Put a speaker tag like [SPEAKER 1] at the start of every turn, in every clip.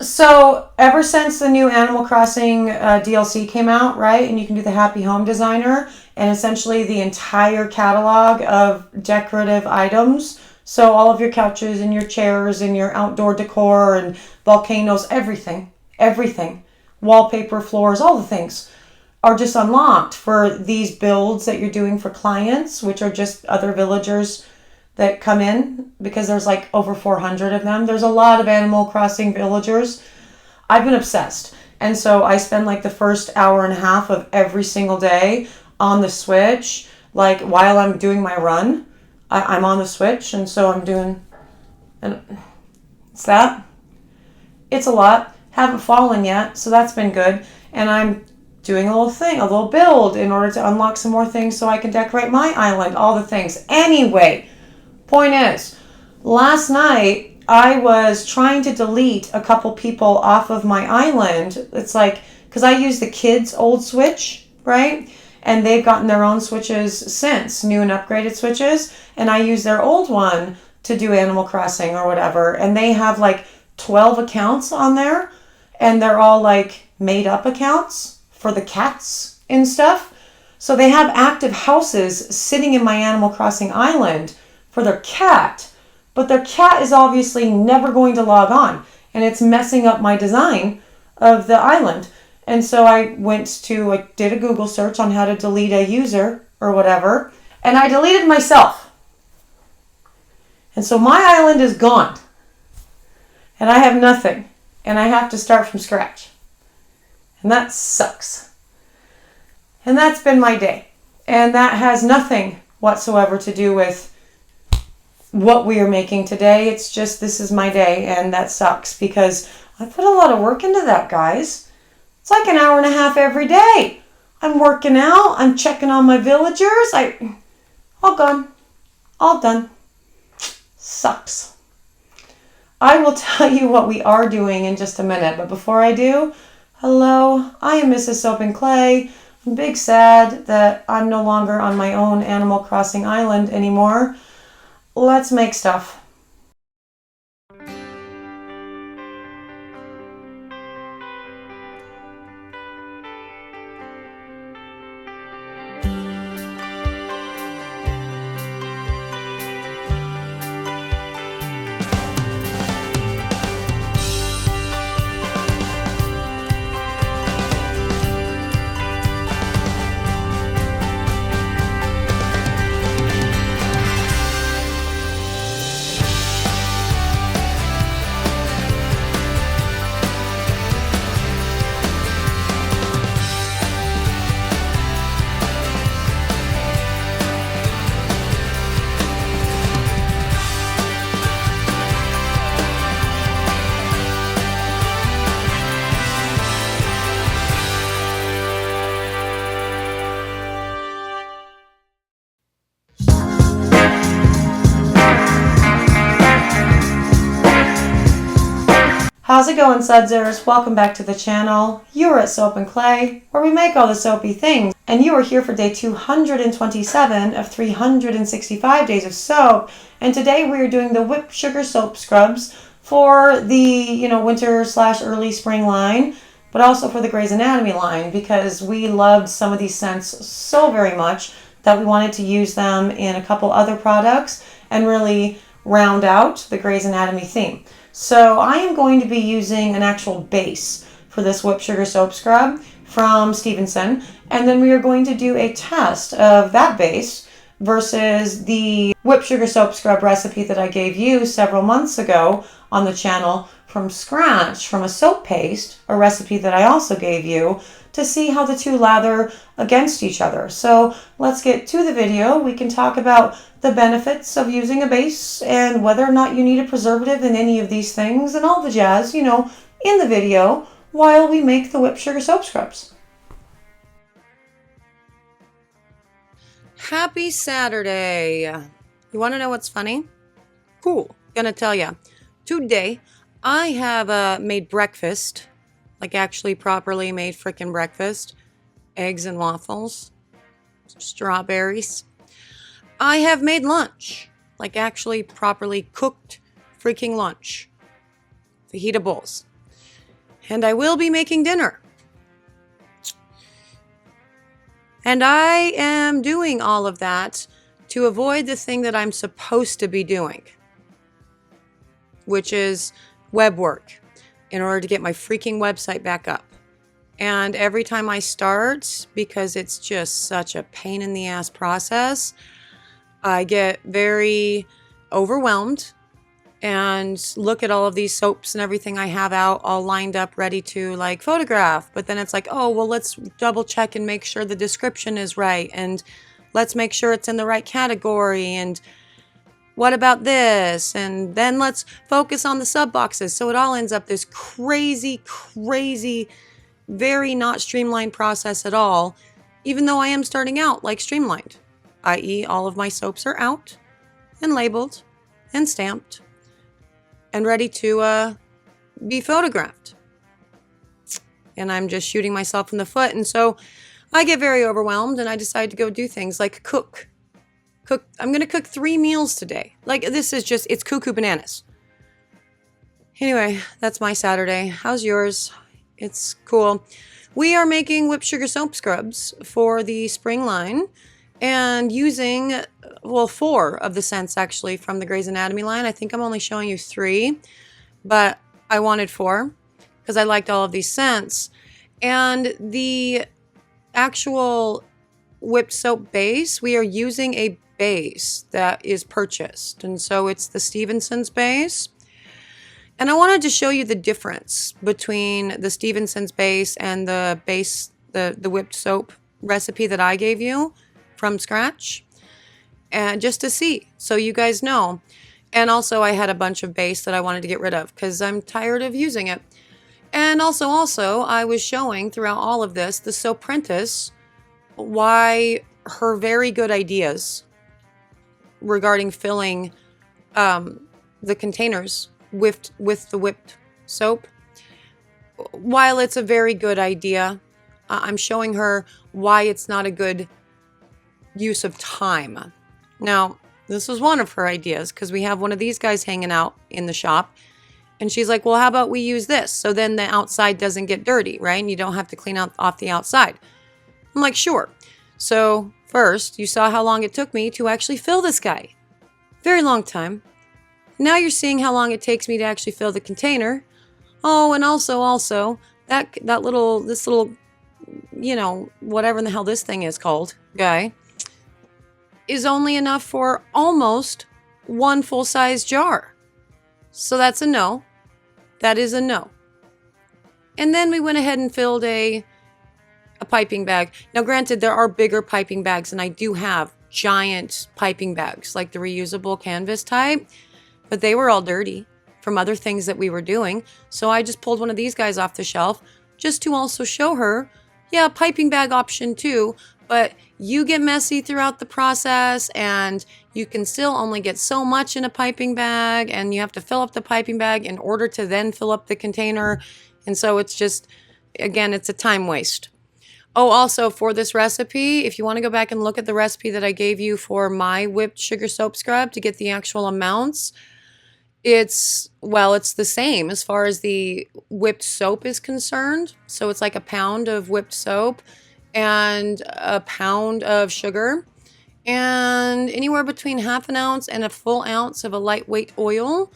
[SPEAKER 1] So ever since the new Animal Crossing DLC came out, right, and you can do the Happy Home Designer and essentially the entire catalog of decorative items. So all of your couches and your chairs and your outdoor decor and volcanoes, everything, wallpaper, floors, all the things are just unlocked for these builds that you're doing for clients, which are just other villagers that come in because there's like over 400 of them. There's a lot of Animal Crossing villagers. I've been obsessed. And so I spend like the first hour and a half of every single day on the Switch. Like while I'm doing my run, I'm on the Switch. And so I'm doing, and it's that. It's a lot. Haven't fallen yet. So that's been good. And I'm doing a little build in order to unlock some more things so I can decorate my island, all the things. Anyway, point is, last night I was trying to delete a couple people off of my island. It's like, because I use the kids' old Switch, right? And they've gotten their own Switches since, new and upgraded Switches. And I use their old one to do Animal Crossing or whatever. And they have like 12 accounts on there. And they're all like made up accounts for the cats and stuff. So they have active houses sitting in my Animal Crossing island for their cat, but their cat is obviously never going to log on, and it's messing up my design of the island. And so I did a Google search on how to delete a user or whatever, and I deleted myself. And so my island is gone, and I have nothing, and I have to start from scratch. And that sucks. And that's been my day. And that has nothing whatsoever to do with what we are making today. It's just, this is my day, and that sucks because I put a lot of work into that, guys. It's like an hour and a half every day. I'm working out. I'm checking on my villagers. All gone. All done. Sucks. I will tell you what we are doing in just a minute, but before I do, hello, I am Mrs. Soap and Clay. I'm big sad that I'm no longer on my own Animal Crossing island anymore. Let's make stuff. How's it going, Sudsers? Welcome back to the channel. You are at Soap and Clay, where we make all the soapy things. And you are here for day 227 of 365 days of soap. And today we are doing the whipped sugar soap scrubs for the, winter/early spring line, but also for the Grey's Anatomy line, because we loved some of these scents so very much that we wanted to use them in a couple other products and really round out the Grey's Anatomy theme. So I am going to be using an actual base for this whipped sugar soap scrub from Stephenson, and then we are going to do a test of that base versus the whipped sugar soap scrub recipe that I gave you several months ago on the channel from scratch from a soap paste, a recipe that I also gave you, to see how the two lather against each other. So let's get to the video. We can talk about the benefits of using a base and whether or not you need a preservative in any of these things and all the jazz, in the video while we make the whipped sugar soap scrubs. Happy Saturday. You want to know what's funny? Cool. Gonna tell ya. Today, I have made breakfast, like actually properly made frickin' breakfast. Eggs and waffles, strawberries. I have made lunch, like actually properly cooked freaking lunch. Fajita bowls. And I will be making dinner. And I am doing all of that to avoid the thing that I'm supposed to be doing, which is web work, in order to get my freaking website back up. And every time I start, because it's just such a pain in the ass process, I get very overwhelmed and look at all of these soaps and everything I have out all lined up ready to like photograph. But then it's like, oh, well, let's double check and make sure the description is right. And let's make sure it's in the right category. And what about this? And then let's focus on the sub boxes. So it all ends up this crazy, very not streamlined process at all, even though I am starting out like streamlined, i.e. all of my soaps are out and labeled and stamped and ready to be photographed. And I'm just shooting myself in the foot. And so I get very overwhelmed and I decide to go do things like cook. I'm going to cook 3 meals today. Like, this is just, it's cuckoo bananas. Anyway, that's my Saturday. How's yours? It's cool. We are making whipped sugar soap scrubs for the spring line and using, well, 4 of the scents actually from the Grey's Anatomy line. I think I'm only showing you 3, but I wanted 4 because I liked all of these scents. And the actual whipped soap base, we are using a base that is purchased. And so it's the Stephenson's base. And I wanted to show you the difference between the Stephenson's base and the base, the whipped soap recipe that I gave you from scratch, and just to see, so you guys know. And also I had a bunch of base that I wanted to get rid of because I'm tired of using it. And also I was showing throughout all of this the Soapprentice why her very good ideas regarding filling the containers with the whipped soap, while it's a very good idea, I'm showing her why it's not a good use of time. Now, this was one of her ideas because we have one of these guys hanging out in the shop, and she's like, well, how about we use this so then the outside doesn't get dirty, right? And you don't have to clean out off the outside. I'm like, sure. So first, you saw how long it took me to actually fill this guy. Very long time. Now you're seeing how long it takes me to actually fill the container. Oh, and also this little, you know, whatever in the hell this thing is called, guy, is only enough for almost 1 full-size jar. So that's a no. That is a no. And then we went ahead and filled a piping bag. Now, granted, there are bigger piping bags, and I do have giant piping bags, like the reusable canvas type, but they were all dirty from other things that we were doing. So I just pulled one of these guys off the shelf just to also show her, yeah, piping bag option too, but you get messy throughout the process and you can still only get so much in a piping bag, and you have to fill up the piping bag in order to then fill up the container. And so it's just, again, it's a time waste. Oh, also for this recipe, if you want to go back and look at the recipe that I gave you for my whipped sugar soap scrub to get the actual amounts, it's the same as far as the whipped soap is concerned. So it's like a pound of whipped soap and a pound of sugar and anywhere between half an ounce and a full ounce of a lightweight oil.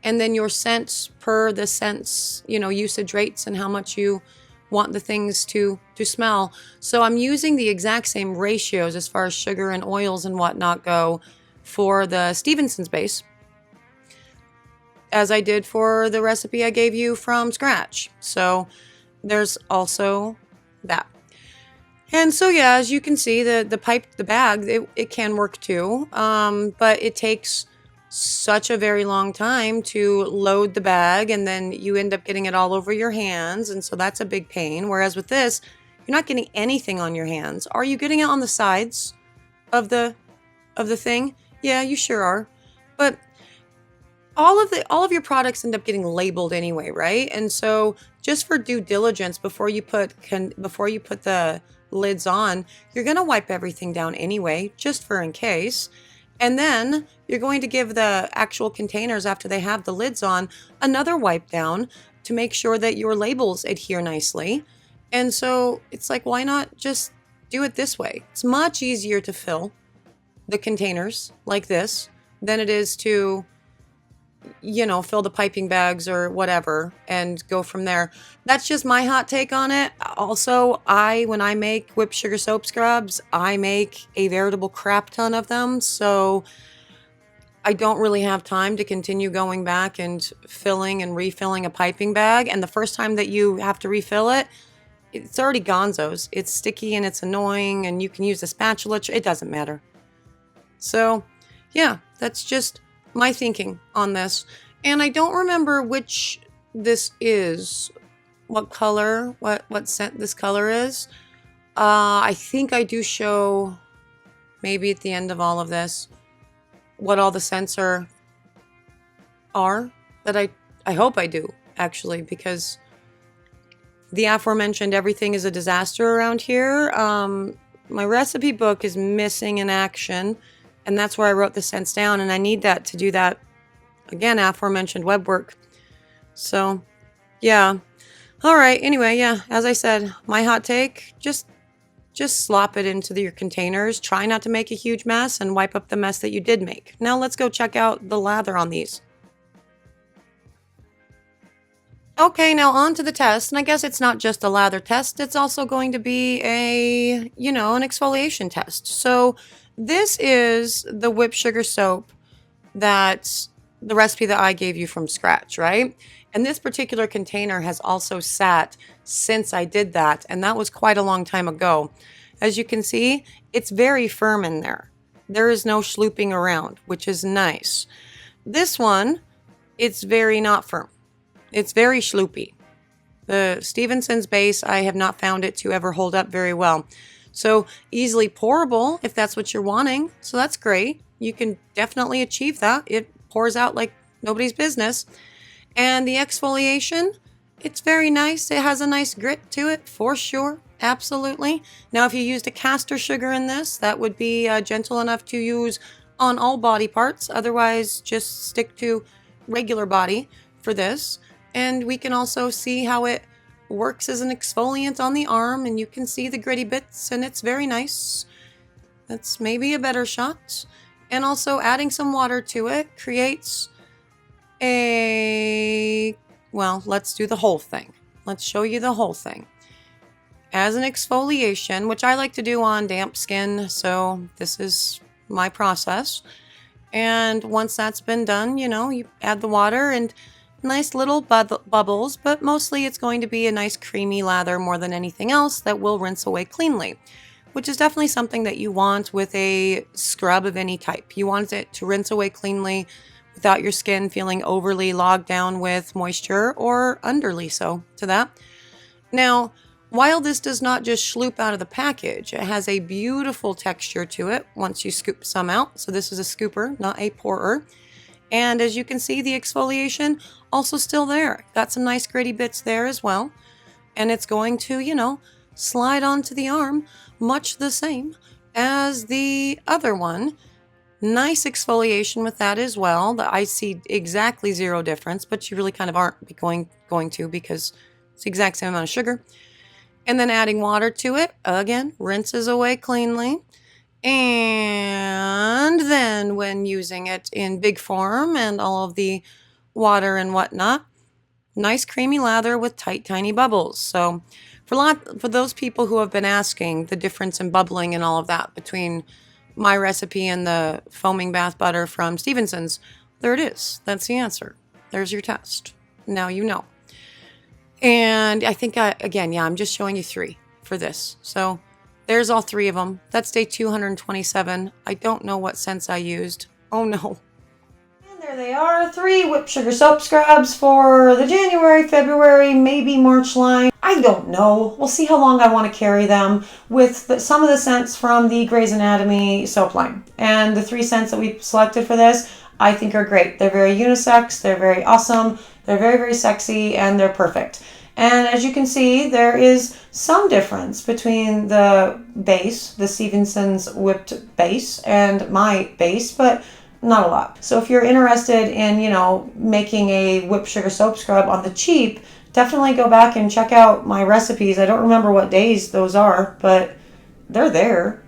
[SPEAKER 1] And then your scents per the scents, you know, usage rates and how much you want the things to smell. So I'm using the exact same ratios as far as sugar and oils and whatnot go for the Stephenson's base as I did for the recipe I gave you from scratch. So there's also that. And so, yeah, as you can see, the bag, it can work too, but it takes such a very long time to load the bag, and then you end up getting it all over your hands, and so that's a big pain. Whereas with this, you're not getting anything on your hands. Are you getting it on the sides of the thing? Yeah, you sure are. But all of your products end up getting labeled anyway, right? And so just for due diligence, before you put the lids on, you're going to wipe everything down anyway, just for in case. And then you're going to give the actual containers, after they have the lids on, another wipe down to make sure that your labels adhere nicely. And so it's like, why not just do it this way? It's much easier to fill the containers like this than it is to, fill the piping bags or whatever and go from there. That's just my hot take on it. Also, when I make whipped sugar soap scrubs, I make a veritable crap ton of them. So I don't really have time to continue going back and filling and refilling a piping bag. And the first time that you have to refill it, it's already gonzo's. It's sticky and it's annoying, and you can use a spatula. It doesn't matter. So, yeah, that's just my thinking on this. And I don't remember which this is, what color, what scent this color is. I think I do show, maybe at the end of all of this, what all the scents are that I hope I do, actually, because the aforementioned everything is a disaster around here. My recipe book is missing in action, and that's where I wrote the scents down, and I need that to do that, again, aforementioned web work. So, yeah. All right, anyway, yeah, as I said, my hot take, just slop it into your containers. Try not to make a huge mess and wipe up the mess that you did make. Now let's go check out the lather on these. Okay, now on to the test, and I guess it's not just a lather test, it's also going to be an exfoliation test. So this is the whipped sugar soap that's the recipe that I gave you from scratch, right? And this particular container has also sat since I did that, and that was quite a long time ago. As you can see, it's very firm in there. There is no slooping around, which is nice. This one, it's very not firm. It's very sloopy. The Stephenson's base, I have not found it to ever hold up very well. So easily pourable if that's what you're wanting. So that's great. You can definitely achieve that. It pours out like nobody's business. And the exfoliation, it's very nice. It has a nice grit to it for sure. Absolutely. Now, if you used a castor sugar in this, that would be gentle enough to use on all body parts. Otherwise, just stick to regular body for this. And we can also see how it works as an exfoliant on the arm, and you can see the gritty bits, and it's very nice. That's maybe a better shot. And also adding some water to it creates let's do the whole thing. Let's show you the whole thing. As an exfoliation, which I like to do on damp skin, so this is my process. And once that's been done, you add the water and nice little bubbles, but mostly it's going to be a nice creamy lather more than anything else that will rinse away cleanly, which is definitely something that you want with a scrub of any type. You want it to rinse away cleanly without your skin feeling overly logged down with moisture or underly so to that. Now, while this does not just sloop out of the package, it has a beautiful texture to it once you scoop some out. So this is a scooper, not a pourer. And as you can see, the exfoliation also still there. Got some nice gritty bits there as well. And it's going to, slide onto the arm much the same as the other one. Nice exfoliation with that as well. I see exactly zero difference, but you really kind of aren't going to because it's the exact same amount of sugar. And then adding water to it, again, rinses away cleanly. And then when using it in big form and all of the water and whatnot, nice creamy lather with tight, tiny bubbles. So for those people who have been asking the difference in bubbling and all of that between my recipe and the foaming bath butter from Stephenson's, there it is. That's the answer. There's your test. Now you know. And I think, I'm just showing you 3 for this. So there's all 3 of them. That's day 227. I don't know what scents I used. Oh no. And there they are, 3 whipped sugar soap scrubs for the January, February, maybe March line. I don't know. We'll see how long I want to carry them with some of the scents from the Grey's Anatomy soap line. And the 3 scents that we selected for this, I think are great. They're very unisex, they're very awesome, they're very, very sexy, and they're perfect. And as you can see, there is some difference between the base, the Stephenson's whipped base, and my base, but Not a lot. So if you're interested in, making a whipped sugar soap scrub on the cheap, definitely go back and check out my recipes. I don't remember what days those are, but they're there.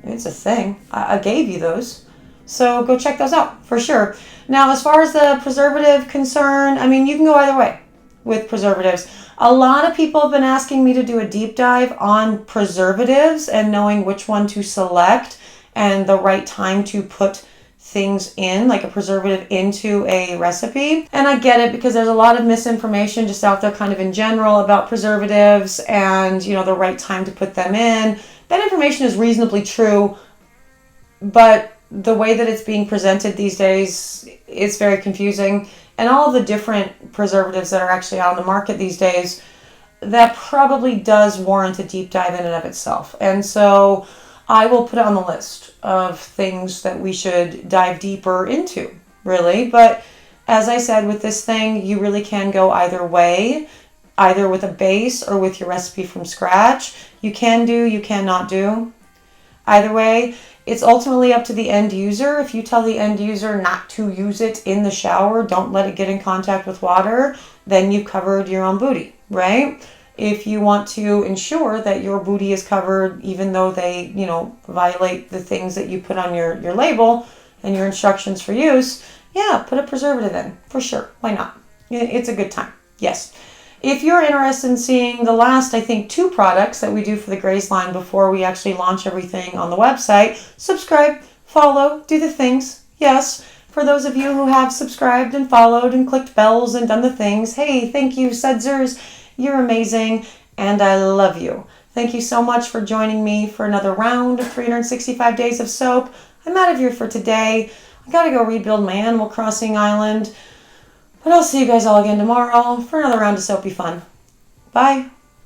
[SPEAKER 1] It's a thing. I gave you those. So go check those out for sure. Now, as far as the preservative concern, I mean, you can go either way with preservatives. A lot of people have been asking me to do a deep dive on preservatives and knowing which one to select and the right time to put things in, like a preservative, into a recipe. And I get it because there's a lot of misinformation just out there kind of in general about preservatives and, the right time to put them in. That information is reasonably true, but the way that it's being presented these days is very confusing. And all of the different preservatives that are actually out on the market these days, that probably does warrant a deep dive in and of itself. And so I will put it on the list of things that we should dive deeper into, really. But as I said, with this thing, you really can go either way, either with a base or with your recipe from scratch. You can do, you cannot do. Either way, it's ultimately up to the end user. If you tell the end user not to use it in the shower, don't let it get in contact with water, then you've covered your own booty, right? If you want to ensure that your booty is covered, even though they, violate the things that you put on your label and your instructions for use, yeah, put a preservative in, for sure. Why not? It's a good time. Yes. If you're interested in seeing the last, I think, 2 products that we do for the Graze line before we actually launch everything on the website, subscribe, follow, do the things. Yes, for those of you who have subscribed and followed and clicked bells and done the things, hey, thank you, Sudzers. You're amazing, and I love you. Thank you so much for joining me for another round of 365 Days of Soap. I'm out of here for today. I gotta go rebuild my Animal Crossing island. But I'll see you guys all again tomorrow for another round of soapy fun. Bye.